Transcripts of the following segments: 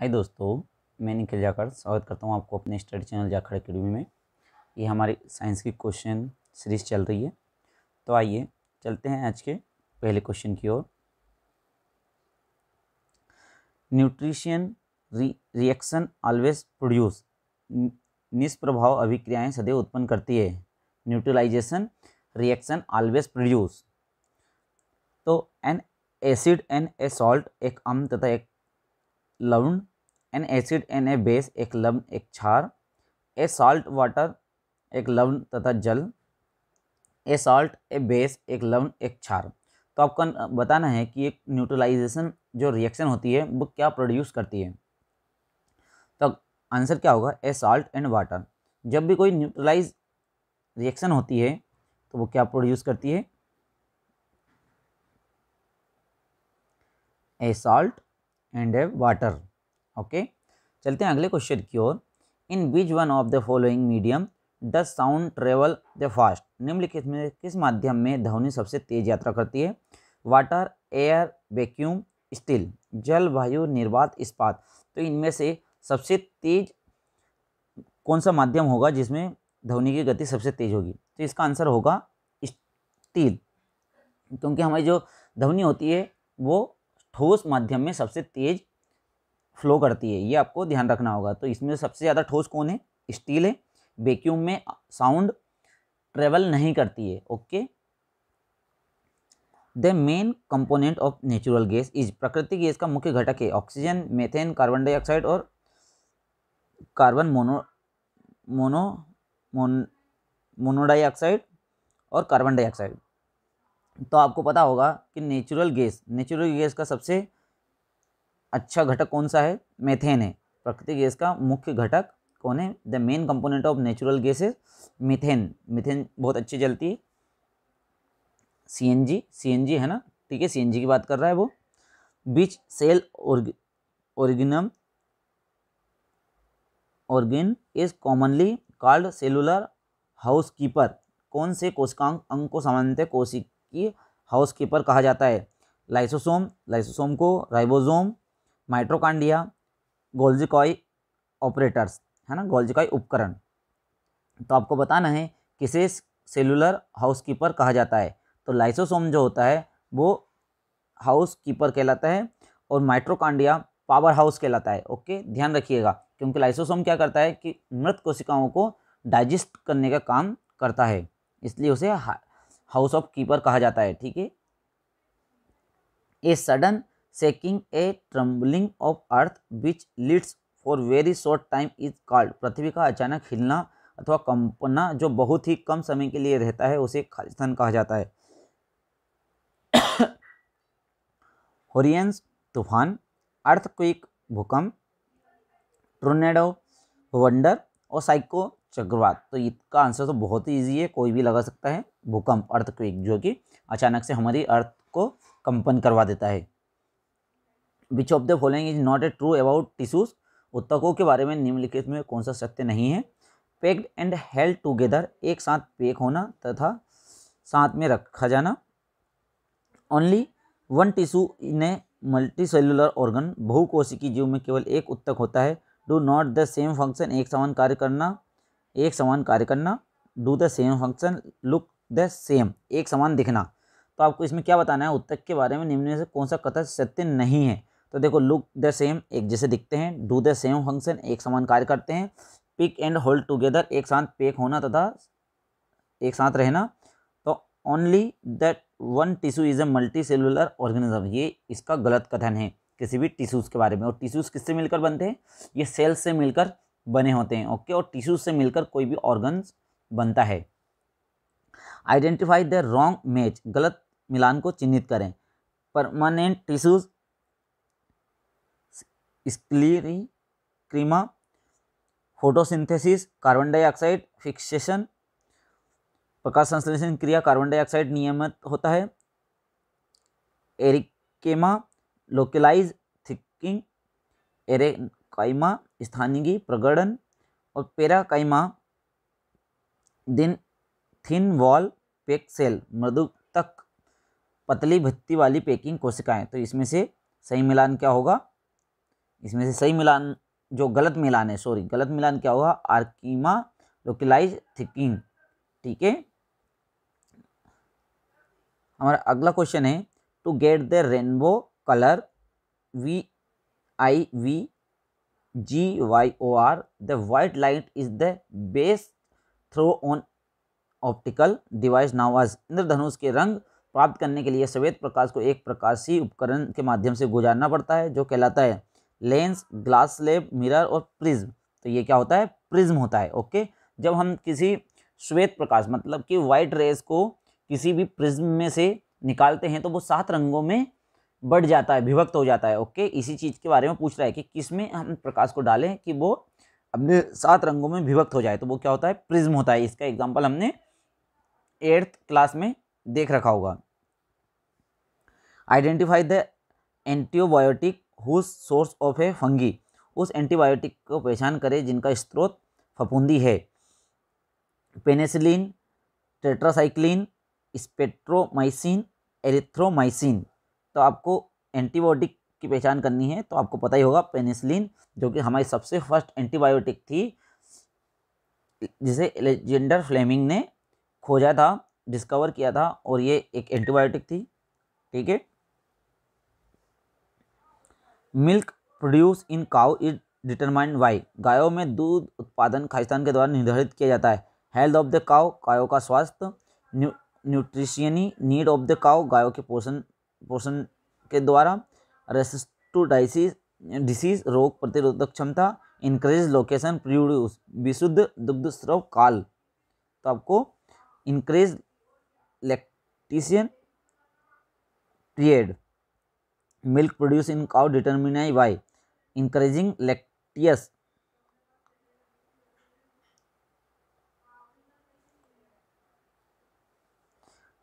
हाय दोस्तों, मैं निखिल जाखड़ स्वागत करता हूँ आपको अपने स्टडी चैनल जाखड़ अकेडमी में। ये हमारी साइंस की क्वेश्चन सीरीज चल रही है। तो आइए चलते हैं आज के पहले क्वेश्चन की ओर। न्यूट्रिशन रिएक्शन ऑलवेज प्रोड्यूस, निष्प्रभाव अभिक्रियाएं सदैव उत्पन्न करती है। Neutralization reaction always produce. तो an acid and a salt एक अम्ल तथा एक लवण, an acid and a base एक लवण एक क्षार, ए सॉल्ट वाटर एक लवण तथा जल, ए सॉल्ट ए बेस एक लवण एक क्षार। तो आपको बताना है कि एक न्यूट्रलाइजेशन जो रिएक्शन होती है वो क्या प्रोड्यूस करती है। तो आंसर क्या होगा? ए सॉल्ट एंड वाटर। जब भी कोई न्यूट्रलाइज रिएक्शन होती है तो वो क्या प्रोड्यूस करती है? A salt and a water. Okay, चलते हैं अगले क्वेश्चन की ओर। In which one of the following medium does sound travel the fast, निम्नलिखित में किस माध्यम में ध्वनि सबसे तेज यात्रा करती है? Water, air, vacuum, steel. जल, वायु, निर्वात, इस्पात। तो इनमें से सबसे तेज कौन सा माध्यम होगा जिसमें ध्वनि की गति सबसे तेज होगी? तो इसका आंसर होगा स्टील, क्योंकि हमारी जो ध्वनि होती है वो ठोस माध्यम में सबसे तेज फ्लो करती है। ये आपको ध्यान रखना होगा। तो इसमें सबसे ज़्यादा ठोस कौन है? स्टील है। वैक्यूम में साउंड ट्रेवल नहीं करती है। Okay. The main component of natural gas is, प्राकृतिक गैस का मुख्य घटक है ऑक्सीजन, मीथेन, कार्बन डाइऑक्साइड और कार्बन मोनोडाइऑक्साइड और कार्बन डाइऑक्साइड। तो आपको पता होगा कि नेचुरल गैस का सबसे अच्छा घटक कौन सा है? मीथेन है। प्राकृतिक गैस का मुख्य घटक कौन है? The main component of natural gas is methane. Methane बहुत अच्छी जलती है। सीएनजी है ना, ठीक है, सीएनजी की बात कर रहा है वो। Which cell organ is commonly called cellular housekeeper. कौन से कोशिकांग अंग को सामान्यतः कोशिकीय हाउसकीपर कहा जाता है? लाइसोसोम को राइबोसोम, माइटोकॉन्ड्रिया, गोल्जी ऑपरेटर्स, है ना, गोल्जी उपकरण। तो आपको बताना है किसे सेलुलर हाउसकीपर कहा जाता है। तो लाइसोसोम जो होता है वो हाउसकीपर कहलाता है और माइटोकॉन्ड्रिया पावर हाउस कहलाता है। ओके, ध्यान रखिएगा, क्योंकि लाइसोसोम क्या करता है कि मृत कोशिकाओं को डाइजेस्ट करने का काम करता है, इसलिए उसे हाउस ऑफ कीपर कहा जाता है। ठीक है। A sudden shaking, a trembling of earth which leads for very short time is called, पृथ्वी का अचानक हिलना अथवा कंपना जो बहुत ही कम समय के लिए रहता है उसे खालिस्तान कहा जाता है। होरियंस तूफान, अर्थक्वेक भूकंप, टोर्नेडो वंडर और साइको चक्रवात। तो इसका आंसर तो बहुत ही ईजी है, कोई भी लगा सकता है। भूकंप, अर्थक्वेक, जो कि अचानक से हमारी अर्थ को कंपन करवा देता है। Which of the following is not a true about tissues, उत्तकों के बारे में निम्नलिखित में कौन सा सत्य नहीं है? पैक्ड एंड हेल्ड टुगेदर, एक साथ पैक होना तथा साथ में रखा जाना। Only one tissue in a multicellular organ, बहुकोशिकीय जीव में केवल एक उत्तक होता है। Do not the same function, एक समान कार्य करना। Do the same function, look the same, एक समान दिखना। तो आपको इसमें क्या बताना है? उत्तक के बारे में निम्न में से कौन सा कथन सत्य नहीं है? तो देखो, लुक द सेम, एक जैसे दिखते हैं। डू द सेम फंक्शन, एक समान कार्य करते हैं। पिक एंड होल्ड टुगेदर, एक साथ पैक होना तथा एक साथ रहना। तो only that one tissue is a multi cellular organism, ये इसका गलत कथन है किसी भी टिश्यूज के बारे में। और टिश्यूज किससे मिलकर बनते हैं? ये सेल्स से मिलकर बने होते हैं। ओके, और टिश्यूज से मिलकर कोई भी ऑर्गन्स बनता है। आइडेंटिफाई द रॉन्ग मैच, गलत मिलान को चिन्हित करें। Permanent tissues, sclerema, photosynthesis, carbon dioxide fixation, प्रकाश संश्लेषण क्रिया, कार्बन डाइऑक्साइड नियमित होता है। एरिकेमा, लोकलाइज थिकिंग, एरेकाइमा, स्थानीय प्रगड़न और पेराकाइमा, थिन वॉल पैक सेल, मृदु तक पतली भित्ति वाली पैकिंग कोशिकाएं। तो इसमें से सही मिलान क्या होगा? इसमें से सही मिलान, जो गलत मिलान है, सॉरी गलत मिलान क्या होगा, आर्कीमा लोकलाइज थिकिंग। ठीक है, हमारा अगला क्वेश्चन है, to get the rainbow colour VIVGYOR the white light is the base throw on optical device now as. इंद्रधनुष के रंग प्राप्त करने के लिए श्वेत प्रकाश को एक प्रकाशीय उपकरण के माध्यम से गुजारना पड़ता है जो कहलाता है लेंस, ग्लास स्लेब, मिरर और प्रिज्म। तो ये क्या होता है, प्रिज्म होता है। ओके, जब हम किसी श्वेत प्रकाश मतलब कि व्हाइट रेस को किसी भी प्रिज्म में से निकालते हैं तो वो 7 रंगों में बढ़ जाता है, विभक्त हो जाता है। ओके, इसी चीज के बारे में पूछ रहा है कि किस में हम प्रकाश को डालें कि वो अपने 7 रंगों में विभक्त हो जाए, तो वो क्या होता है, प्रिज्म होता है। इसका एग्जाम्पल हमने 8th क्लास में देख रखा होगा। Identify the antibiotic whose source of a fungi. उस एंटीबायोटिक को पहचान करें जिनका स्रोत फफूंदी है। Penicillin, tetracycline, spectromycin, erythromycin. तो आपको एंटीबायोटिक की पहचान करनी है तो आपको पता ही होगा पेनिसिलिन, जो कि हमारी सबसे फर्स्ट एंटीबायोटिक थी, जिसे अलेक्जेंडर फ्लेमिंग ने खोजा था, डिस्कवर किया था, और ये एक एंटीबायोटिक थी। ठीक है, milk produce in cow is determined by. गायों में दूध उत्पादन खालिस्तान के द्वारा निर्धारित किया जाता है। हेल्थ ऑफ द काउ, गायों का स्वास्थ्य। न्यूट्रिशनी नीड ऑफ द काउ, गायों के पोषण के द्वारा। रेसिस्ट टू डिसीज, रोग प्रतिरोधक क्षमता। इंक्रीज लोकेशन प्रोड्यूस, विशुद्ध दुग्ध स्राव काल। तो आपको increase lactation period. Milk produce in cow determine by increasing lactose.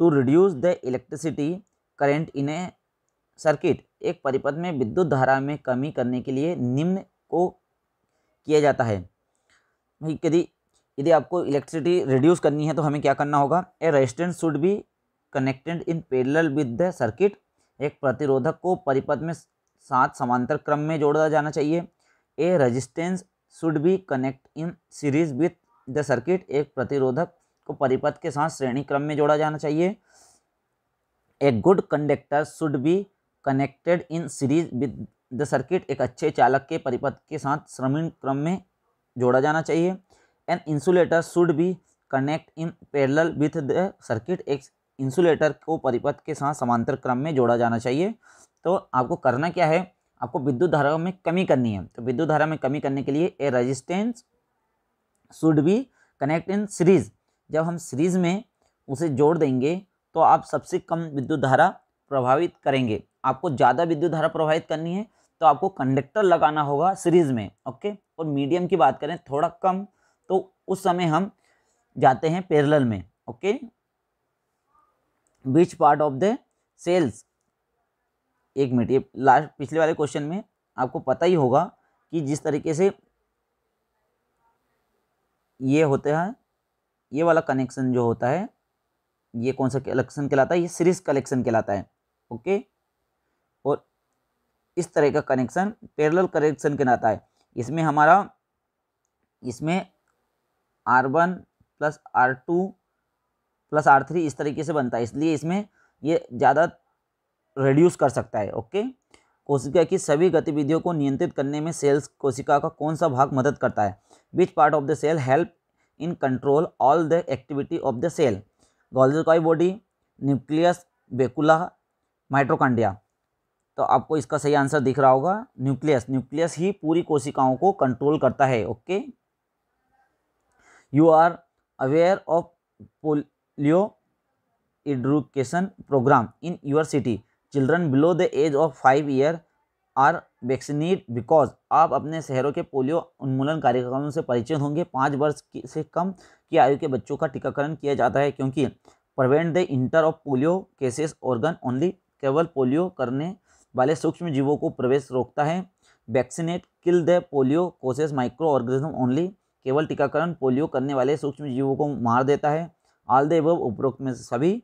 To reduce the electricity current in a circuit. एक परिपथ में विद्युत धारा में कमी करने के लिए निम्न को किया जाता है। यदि आपको इलेक्ट्रिसिटी रिड्यूस करनी है तो हमें क्या करना होगा, a resistance should be connected in parallel with the circuit. एक प्रतिरोधक को परिपथ में साथ समांतर क्रम में जोड़ा जाना चाहिए। A resistance should be connect in series with the circuit. एक प्रतिरोधक को परिपथ के साथ श्रेणी क्रम में जोड़ा जाना चाहिए। A good conductor should be connected in series with the circuit. एक अच्छे चालक के परिपथ के साथ श्रेणी क्रम में जोड़ा जाना चाहिए। An insulator should be connect in parallel with the circuit. एक इंसुलेटर को परिपथ के साथ समांतर क्रम में जोड़ा जाना चाहिए। तो आपको करना क्या है, आपको विद्युत धारा में कमी करनी है। तो विद्युत धारा में कमी करने के लिए a resistance should be connect in series. जब हम सीरीज में उसे जोड़ देंगे तो आप सबसे कम विद्युत धारा प्रभावित करेंगे। आपको ज़्यादा विद्युत धारा प्रभावित करनी है तो आपको कंडक्टर लगाना होगा सीरीज में। ओके, और मीडियम की बात करें थोड़ा कम, तो उस समय हम जाते हैं पैरेलल में। Okay, which part of the cells, एक मिनट, ये लास्ट पिछले वाले क्वेश्चन में आपको पता ही होगा कि जिस तरीके से ये होता है, ये वाला कनेक्शन जो होता है, ये कौन सा कलेक्शन कहलाता है, ये सीरीज कलेक्शन कहलाता है। ओके, और इस तरह का कनेक्शन पैरेलल कनेक्शन कहलाता है। इसमें हमारा इसमें R1 plus R2 plus R3 इस तरीके से बनता है, इसलिए इसमें ये ज़्यादा रिड्यूस कर सकता है। ओके, कोशिका की सभी गतिविधियों को नियंत्रित करने में सेल्स कोशिका का कौन सा भाग मदद करता है। Which part of the cell help in control all the activity of the cell. Golgi body, nucleus, vacuole, mitochondria. तो आपको इसका सही आंसर दिख रहा होगा, न्यूक्लियस। न्यूक्लियस ही पूरी कोशिकाओं को कंट्रोल करता है। Okay, you are aware of polio education program in your city. Children below the age of 5 year are vaccinate because. आप अपने शहरों के पोलियो उन्मूलन कार्यक्रमों से परिचित होंगे। 5 वर्ष से कम की आयु के बच्चों का टीकाकरण किया जाता है क्योंकि prevent the enter of polio cases organ only. केवल पोलियो करने वाले सूक्ष्म जीवों को प्रवेश रोकता है। Vaccinate kill the polio causes microorganism only. केवल टीकाकरण पोलियो करने वाले सूक्ष्म जीवों को मार देता है। ऑल द एबव, उपरोक्त में सभी।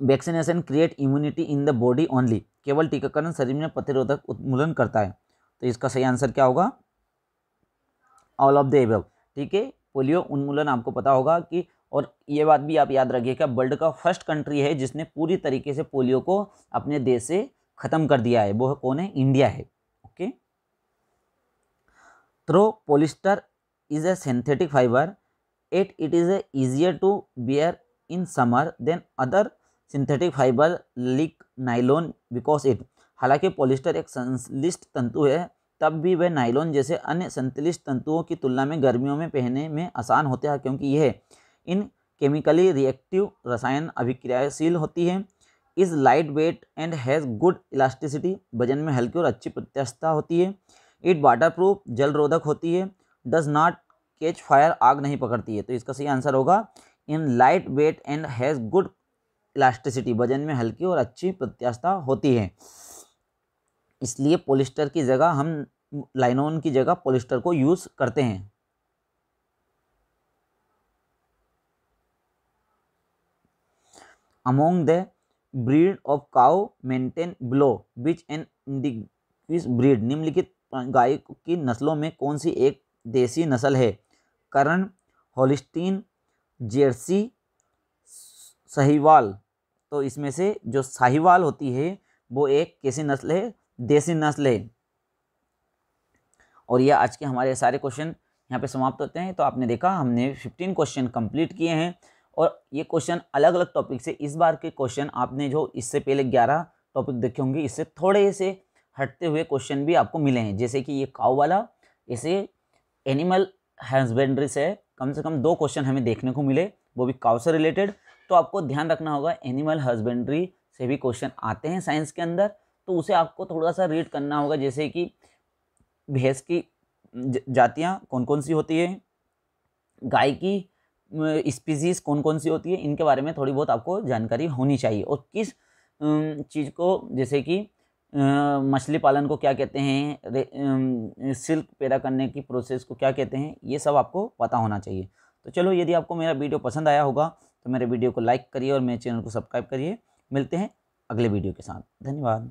Vaccination create immunity in the body only. केवल टीकाकरण शरीर में प्रतिरोधक उन्मूलन करता है। तो इसका सही आंसर क्या होगा? All of the above. ठीक है, पोलियो उन्मूलन आपको पता होगा कि, और ये बात भी आप याद रखिएगा, वर्ल्ड का फर्स्ट कंट्री है जिसने पूरी तरीके से पोलियो को अपने देश से खत्म कर दिया है, वो कौन है? इंडिया है। Okay, throw polyester is a synthetic fibre at it is easier to bear in summer than other synthetic fiber like nylon because it। हालांकि पॉलिस्टर एक संश्लिष्ट तंतु है, तब भी वह नाइलॉन जैसे अन्य संश्लिष्ट तंतुओं की तुलना में गर्मियों में पहनने में आसान होता है, क्योंकि यह इन केमिकली रिएक्टिव रसायन अभिक्रियाशील होती है। Is light weight and has good elasticity, वजन में हल्की और अच्छी प्रत्यास्थता होती है। इट वाटर प्रूफ, जल रोधक होती है। डज नॉट कैच फायर, आग नहीं पकड़ती है। तो इसका सही आंसर होगा in light weight and has good elasticity, वजन में हल्की और अच्छी प्रत्यास्थता होती है। इसलिए पॉलिस्टर की जगह हम लाइनोन की जगह पॉलिस्टर को यूज करते हैं। Among the breed of cow maintain below which an individual breed, निम्नलिखित गाय की नस्लों में कौन सी एक देसी नस्ल है? करण, होलिस्टीन, जर्सी, साहिवाल। तो इसमें से जो साहिवाल होती है वो एक कैसी नस्ल है? देसी नस्ल है। और ये आज के हमारे सारे क्वेश्चन यहाँ पे समाप्त होते हैं। तो आपने देखा हमने 15 क्वेश्चन कंप्लीट किए हैं, और ये क्वेश्चन अलग अलग टॉपिक से, इस बार के क्वेश्चन आपने जो इससे पहले 11 टॉपिक देखे होंगे, इससे थोड़े से हटते हुए क्वेश्चन भी आपको मिले हैं। जैसे कि ये काऊ वाला, इसे एनिमल हस्बेंड्री से कम 2 क्वेश्चन हमें देखने को मिले, वो भी काऊ से रिलेटेड। तो आपको ध्यान रखना होगा, एनिमल हस्बेंड्री से भी क्वेश्चन आते हैं साइंस के अंदर, तो उसे आपको थोड़ा सा रीड करना होगा। जैसे कि भैंस की जातियाँ कौन कौन सी होती है, गाय की स्पीसीज कौन कौन सी होती है, इनके बारे में थोड़ी बहुत आपको जानकारी होनी चाहिए। और किस चीज़ को, जैसे कि मछली पालन को क्या कहते हैं, सिल्क पैदा करने की प्रोसेस को क्या कहते हैं, ये सब आपको पता होना चाहिए। तो चलो, यदि आपको मेरा वीडियो पसंद आया होगा तो मेरे वीडियो को लाइक करिए और मेरे चैनल को सब्सक्राइब करिए। मिलते हैं अगले वीडियो के साथ। धन्यवाद।